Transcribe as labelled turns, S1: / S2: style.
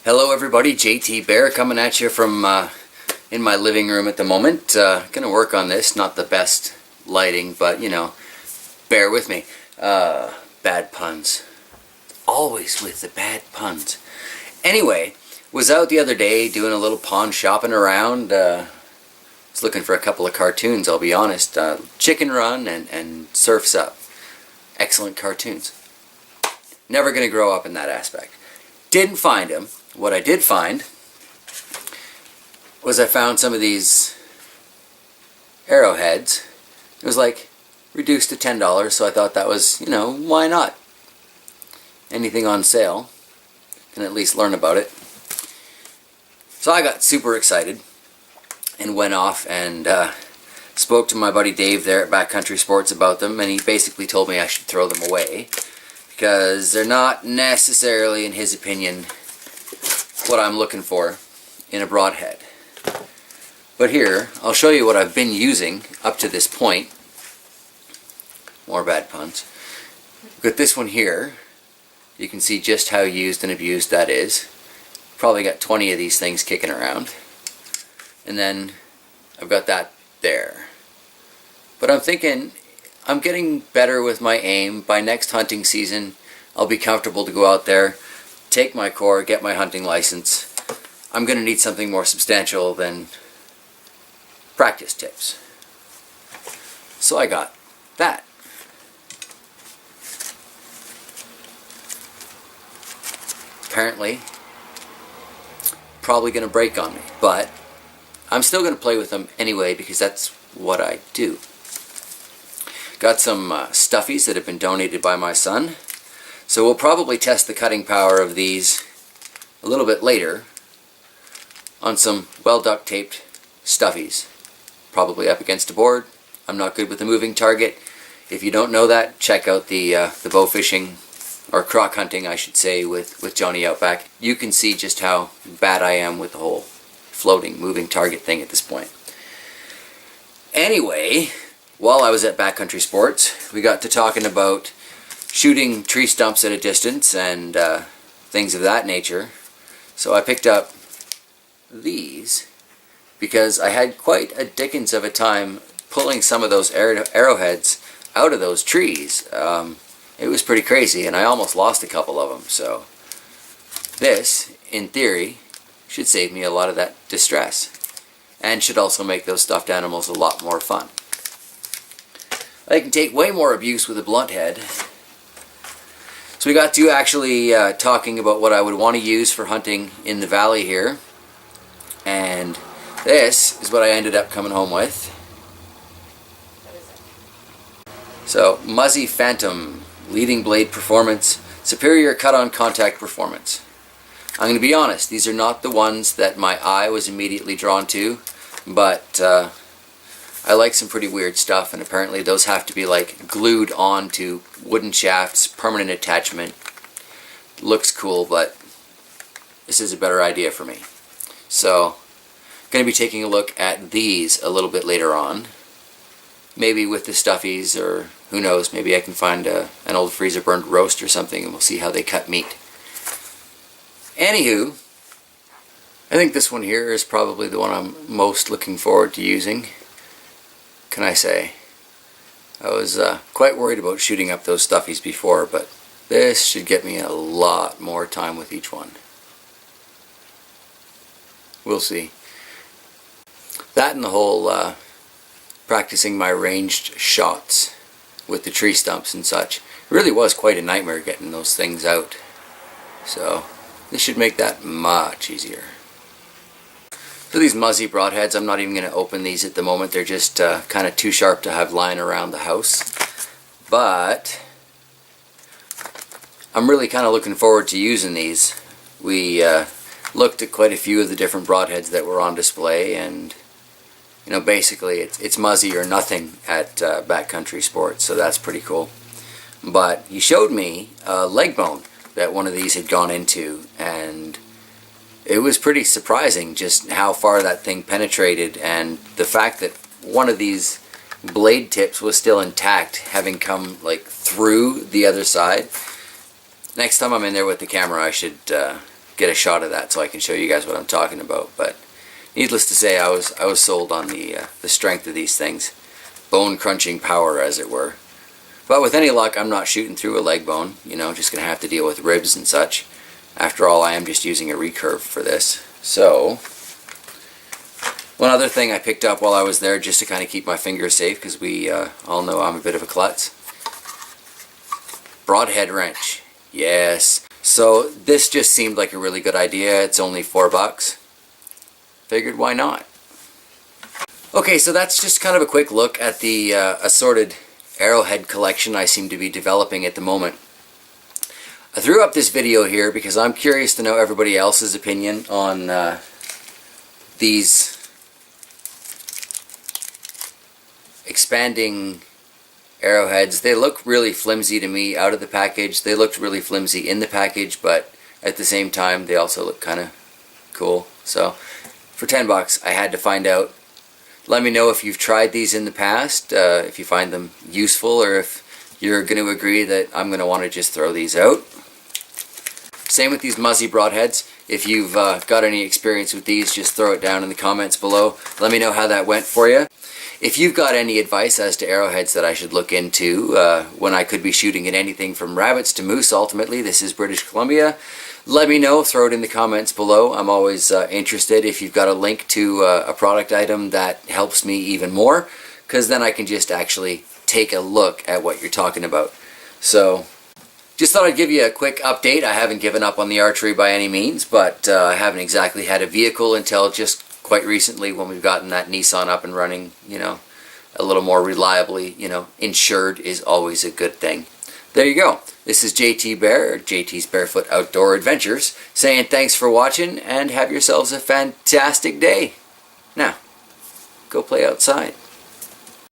S1: Hello everybody, JT Bear coming at you from in my living room at the moment. Gonna work on this, not the best lighting, but you know, bear with me. Bad puns. Always with the bad puns. Anyway, was out the other day doing a little pawn shopping around. Was looking for a couple of cartoons, I'll be honest. Chicken Run and Surf's Up. Excellent cartoons. Never gonna grow up in that aspect. Didn't find them. What I did find was I found some of these Arrowheads. It was like reduced to $10, so I thought that was, you know, why not? Anything on sale, can at least learn about it. So I got super excited and went off and spoke to my buddy Dave there at Backcountry Sports about them, and he basically told me I should throw them away because they're not necessarily, in his opinion, what I'm looking for in a broadhead. But here, I'll show you what I've been using up to this point. More bad puns. Got this one here. You can see just how used and abused that is. Probably got 20 of these things kicking around. And then I've got that there. But I'm thinking I'm getting better with my aim. By next hunting season, I'll be comfortable to go out there, take my core, get my hunting license. I'm going to need something more substantial than practice tips. So I got that. Apparently, probably going to break on me, but I'm still going to play with them anyway because that's what I do. Got some stuffies that have been donated by my son. So we'll probably test the cutting power of these a little bit later on some well duct taped stuffies. Probably up against a board. I'm not good with a moving target. If you don't know that, check out the bow fishing, or croc hunting I should say, with Johnny Outback. You can see just how bad I am with the whole floating, moving target thing at this point. Anyway, while I was at Backcountry Sports, we got to talking about shooting tree stumps at a distance and things of that nature. So I picked up these because I had quite a dickens of a time pulling some of those arrowheads out of those trees. It was pretty crazy, and I almost lost a couple of them. So this, in theory, should save me a lot of that distress, and should also make those stuffed animals a lot more fun. I can take way more abuse with a blunt head. So we got to actually talking about what I would want to use for hunting in the valley here, and this is what I ended up coming home with. So, Muzzy Phantom, leading blade performance, superior cut-on contact performance. I'm going to be honest, these are not the ones that my eye was immediately drawn to, but I like some pretty weird stuff, and apparently those have to be like glued on to wooden shafts, permanent attachment. Looks cool, but this is a better idea for me. So, going to be taking a look at these a little bit later on. Maybe with the stuffies, or who knows, maybe I can find an old freezer burned roast or something, and we'll see how they cut meat. Anywho, I think this one here is probably the one I'm most looking forward to using. Can I say? I was quite worried about shooting up those stuffies before, but this should get me a lot more time with each one. We'll see. That and the whole practicing my ranged shots with the tree stumps and such. It really was quite a nightmare getting those things out. So this should make that much easier. So these Mozzie Broadheads, I'm not even going to open these at the moment. They're just kind of too sharp to have lying around the house. But I'm really kind of looking forward to using these. We looked at quite a few of the different broadheads that were on display, and you know, basically it's Muzzy or nothing at Backcountry Sports, so that's pretty cool. But he showed me a leg bone that one of these had gone into, and it was pretty surprising just how far that thing penetrated, and the fact that one of these blade tips was still intact, having come like through the other side. Next time I'm in there with the camera, I should get a shot of that so I can show you guys what I'm talking about. But needless to say, I was sold on the strength of these things, bone crunching power, as it were. But with any luck, I'm not shooting through a leg bone. You know, just gonna have to deal with ribs and such. After all, I am just using a recurve for this. So, one other thing I picked up while I was there, just to kind of keep my fingers safe, because we all know I'm a bit of a klutz. Broadhead Wrench. Yes. So this just seemed like a really good idea. It's only $4. Figured why not? Okay, so that's just kind of a quick look at the assorted Arrowhead collection I seem to be developing at the moment. I threw up this video here because I'm curious to know everybody else's opinion on these expanding Arrowheads. They look really flimsy to me out of the package. They looked really flimsy in the package, but at the same time they also look kind of cool. So for $10 I had to find out. Let me know if you've tried these in the past, if you find them useful, or if you're going to agree that I'm going to want to just throw these out. Same with these Muzzy Broadheads. If you've got any experience with these, just throw it down in the comments below. Let me know how that went for you. If you've got any advice as to arrowheads that I should look into when I could be shooting at anything from rabbits to moose, ultimately, this is British Columbia, let me know. Throw it in the comments below. I'm always interested if you've got a link to a product item that helps me even more, because then I can just actually take a look at what you're talking about. So, just thought I'd give you a quick update. I haven't given up on the archery by any means, but I haven't exactly had a vehicle until just quite recently, when we've gotten that Nissan up and running, you know, a little more reliably, you know, insured is always a good thing. There you go. This is JT Bear, or JT's Barefoot Outdoor Adventures, saying thanks for watching and have yourselves a fantastic day. Now, go play outside.